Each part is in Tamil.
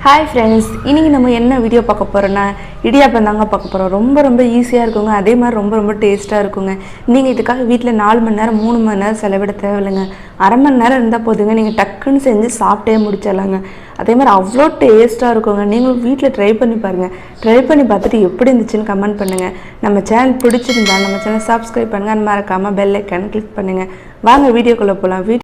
ஹாய் ஃப்ரெண்ட்ஸ், இன்றைக்கி நம்ம என்ன வீடியோ பார்க்க போகிறோன்னா இடியாப்பம் தாங்க பார்க்க போகிறோம். ரொம்ப ஈஸியாக இருக்குங்க. அதே மாதிரி ரொம்ப டேஸ்ட்டாக இருக்குங்க. நீங்கள் இதுக்காக வீட்டில் 4 மணி நேரம் 3 மணி நேரம் செலவிட தேவையில்லைங்க. அரை மணி நேரம் இருந்தால் போதுங்க. நீங்கள் டக்குன்னு செஞ்சு சாப்பிட்டே முடிச்சிடலாங்க. அதே மாதிரி அவ்வளோ டேஸ்ட்டாக இருக்குங்க. நீங்களும் வீட்டில் ட்ரை பண்ணி பாருங்கள். ட்ரை பண்ணி பார்த்துட்டு எப்படி இருந்துச்சுன்னு கமெண்ட் பண்ணுங்கள். நம்ம சேனல் பிடிச்சிருந்தா நம்ம சேனல் சப்ஸ்கிரைப் பண்ணுங்கள். அது மறக்காமல் பெல் ஐக்கான் கிளிக் பண்ணுங்கள். வாங்க வீடியோக்குள்ளே போகலாம்.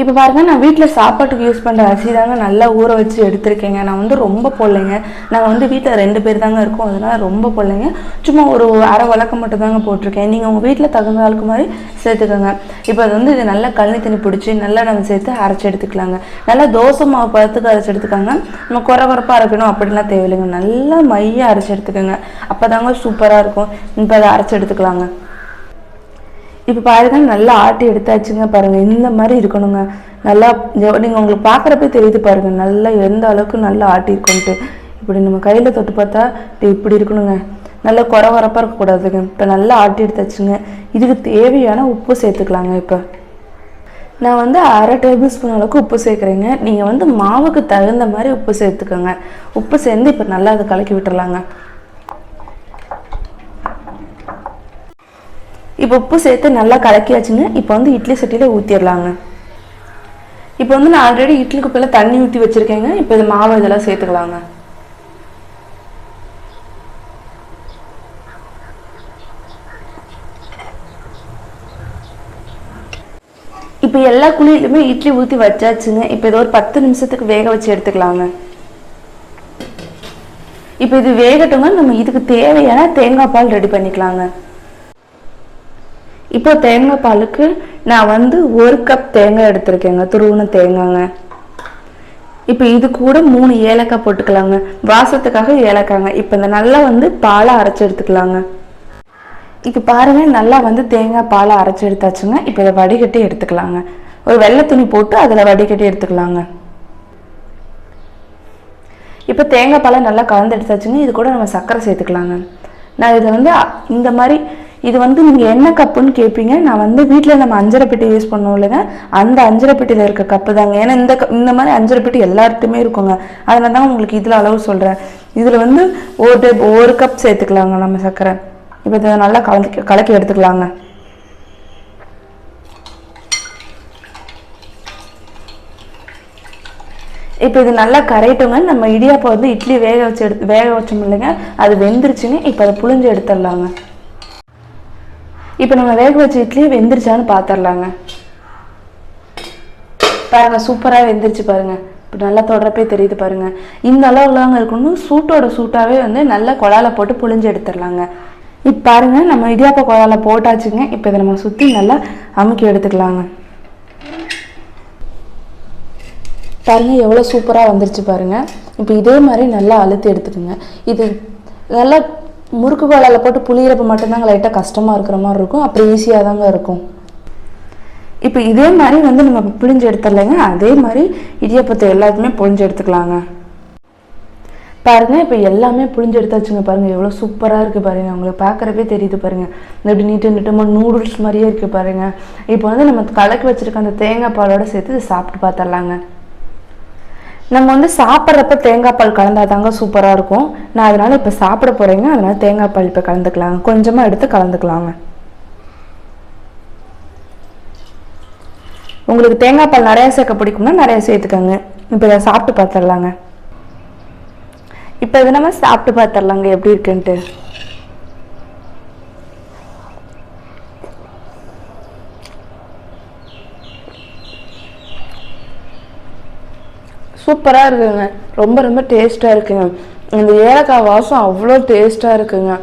இப்போ பாருங்கள், நான் வீட்டில் சாப்பாட்டுக்கு யூஸ் பண்ணுற அரிசி தாங்க நல்லா ஊற வச்சு எடுத்துருக்கேங்க. நான் ரொம்ப போடலைங்க. நாங்கள் வீட்டில் 2 பேர் தாங்க இருக்கோம். அதனால் ரொம்ப போடலைங்க. சும்மா ஒரு அரை வழக்கம் மட்டும் தாங்க போட்டிருக்கேன். நீங்கள் உங்கள் வீட்டில் தகுந்த அளவுக்கு மாதிரி சேர்த்துக்கோங்க. இப்போ அது இது நல்லா கழனி தண்ணி பிடிச்சி நல்லா நம்ம சேர்த்து அரைச்சி எடுத்துக்கலாங்க. நல்லா தோசை மாவு பழத்துக்கு அரைச்சி எடுத்துக்காங்க. நம்ம குறப்பாக இருக்கணும் அப்படின்லாம் தேவையில்லைங்க. நல்லா மையாக அரைச்சி எடுத்துக்கோங்க. அப்போ தாங்க சூப்பராக இருக்கும். இப்போ அதை அரைச்சி எடுத்துக்கலாங்க. இப்போ பாருங்க, நல்லா ஆட்டி எடுத்தாச்சுங்க. பாருங்கள், இந்த மாதிரி இருக்கணுங்க. நல்லா நீங்கள் உங்களுக்கு பார்க்குறப்ப தெரியுது பாருங்கள், நல்லா எந்த அளவுக்கு நல்லா ஆட்டியிருக்கோன்ட்டு. இப்படி நம்ம கையில் தொட்டு பார்த்தா இப்படி இருக்கணுங்க. நல்லா குறப்பாக இருக்கக்கூடாதுங்க. இப்போ நல்லா ஆட்டி எடுத்தாச்சுங்க. இதுக்கு தேவையான உப்பு சேர்த்துக்கலாங்க. இப்போ நான் அரை டேபிள் ஸ்பூன் அளவுக்கு உப்பு சேர்க்குறேங்க. நீங்கள் மாவுக்கு தகுந்த மாதிரி உப்பு சேர்த்துக்கோங்க. உப்பு சேர்ந்து இப்போ நல்லா அதை கலக்கி விட்டுறலாங்க. இப்போ உப்பு சேர்த்து நல்லா கலக்கியாச்சுங்க. இப்போ இட்லி சட்டியில் ஊற்றிடலாங்க. இப்போ நான் ஆல்ரெடி இட்லி குப்பையில் தண்ணி ஊற்றி வச்சுருக்கேங்க. இப்போ இது மாவு இதெல்லாம் சேர்த்துக்கலாங்க. இப்போ எல்லா குழியிலுமே இட்லி ஊற்றி வச்சாச்சுங்க. இப்போ இது ஒரு 10 நிமிஷத்துக்கு வேக வச்சு எடுத்துக்கலாங்க. இப்போ இது வேகட்டுங்க. நம்ம இதுக்கு தேவையான தேங்காய் பால் ரெடி பண்ணிக்கலாங்க. இப்போ தேங்காய் பாலுக்கு நான் 1 கப் தேங்காய் எடுத்திருக்கேங்க. துருவின தேங்காய்ங்க. இப்போ இது கூட 3 ஏலக்காய் போட்டுக்கலாங்க. வாசத்துக்காக ஏலக்காய்ங்க. இப்போ இந்த நல்லா பாலை அரைச்சி எடுத்துக்கலாங்க. இப்போ பாருங்க, நல்லா தேங்காய் பாலை அரைச்சி எடுத்தாச்சுங்க. இப்போ இதை வடிகட்டி எடுத்துக்கலாங்க. ஒரு வெள்ளை துணி போட்டு அதில் வடிகட்டி எடுத்துக்கலாங்க. இப்போ தேங்காய் பாலை நல்லா கலந்து எடுத்தாச்சுங்க. இது கூட நம்ம சர்க்கரை சேர்த்துக்கலாங்க. நான் இதை இந்த மாதிரி இது நீங்கள் என்ன கப்புன்னு கேட்பீங்க. நான் வீட்டில் நம்ம அஞ்சரை பெட்டி யூஸ் பண்ணோம் இல்லைங்க, அந்த அஞ்சரை பெட்டியில் இருக்க கப்பு தாங்க. ஏன்னா இந்த மாதிரி அஞ்சரை பெட்டி எல்லார்ட்டுமே இருக்குங்க. அதனால தான் உங்களுக்கு இதில் அளவு சொல்கிறேன். இதில் 1 கப் சேர்த்துக்கலாங்க நம்ம சர்க்கரை. இப்போ இதை நல்லா கலக்கி எடுத்துக்கலாங்க. இப்போ இது நல்லா கரைட்டுங்க. நம்ம இடியாப்பம் இட்லி வேக வச்சோம் இல்லைங்க, அது வெந்துருச்சுங்க. இப்போ அதை புழிஞ்சு எடுத்துடலாங்க. இப்போ நம்ம வேக வச்ச இட்லி வெந்துருச்சான்னு பார்த்துடலாங்க. பாருங்கள், சூப்பராக வெந்துருச்சு பாருங்கள். இப்போ நல்லா தொடரப்பே தெரியுது பாருங்கள். இந்த அளவுலாங்க இருக்கணும். சூட்டாகவே நல்லா குழால போட்டு புழிஞ்சு எடுத்துடலாங்க. இப்போ பாருங்கள், நம்ம இடியாப்ப குழால போட்டாச்சுங்க. இப்போ இதை நம்ம சுற்றி நல்லா அமுக்கி எடுத்துக்கலாங்க. பாருங்கள், எவ்வளோ சூப்பராக வந்துருச்சு பாருங்கள். இப்போ இதே மாதிரி நல்லா அழுத்தி எடுத்துக்கோங்க. இது நல்லா முறுக்கு குழாயில் போட்டு புளியறப்ப மட்டும்தாங்க லைட்டாக கஷ்டமாக இருக்கிற மாதிரி இருக்கும். அப்புறம் ஈஸியாக தாங்க இருக்கும். இப்போ இதே மாதிரி நம்ம புளிஞ்சு எடுத்துடலைங்க. அதே மாதிரி இடியாப்பத்தை எல்லாத்தையுமே புளிஞ்சு எடுத்துக்கலாங்க. பாருங்கள், இப்போ எல்லாமே புளிஞ்சு எடுத்தாச்சுங்க. பாருங்கள், எவ்வளோ சூப்பராக இருக்குது பாருங்கள். உங்களுக்கு பார்க்குறப்பே தெரியுது பாருங்கள். இப்படி நீட்டமாக நூடுல்ஸ் மாதிரியே இருக்குது பாருங்கள். இப்போ நம்ம கலக்கி வச்சுருக்க அந்த தேங்காய் பாலோடு சேர்த்து இதை சாப்பிட்டு பார்த்துடலாங்க. நம்ம சாப்பிட்றப்ப தேங்காய் பால் கலந்தாதாங்க சூப்பராக இருக்கும். நான் அதனால் இப்போ சாப்பிட போகிறேங்க. அதனால் தேங்காய் பால் இப்போ கலந்துக்கலாங்க. கொஞ்சமாக எடுத்து கலந்துக்கலாங்க. உங்களுக்கு தேங்காய் பால் நிறையா சேர்க்க பிடிக்கும்னா நிறையா சேர்த்துக்கோங்க. இப்போ இதை சாப்பிட்டு பார்த்துடலாங்க. இப்போ இதை நம்ம சாப்பிட்டு பார்த்துடலாங்க எப்படி இருக்குன்ட்டு. சூப்பராக இருக்குங்க. ரொம்ப டேஸ்ட்டாக இருக்குங்க. இந்த ஏலக்காய் வாசம் அவ்வளோ டேஸ்ட்டாக இருக்குங்க.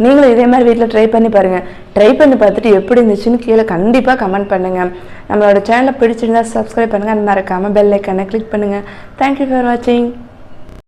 நீங்களும் இதே மாதிரி வீட்டில் ட்ரை பண்ணி பாருங்கள். ட்ரை பண்ணி பார்த்துட்டு எப்படி இருந்துச்சுன்னு கீழே கண்டிப்பாக கமெண்ட் பண்ணுங்கள். நம்மளோட சேனலை பிடிச்சிருந்தா சப்ஸ்கிரைப் பண்ணுங்கள். அது மறக்காமல் பெல் ஐக்கானை கிளிக் பண்ணுங்கள். தேங்க்யூ ஃபார் வாட்சிங்.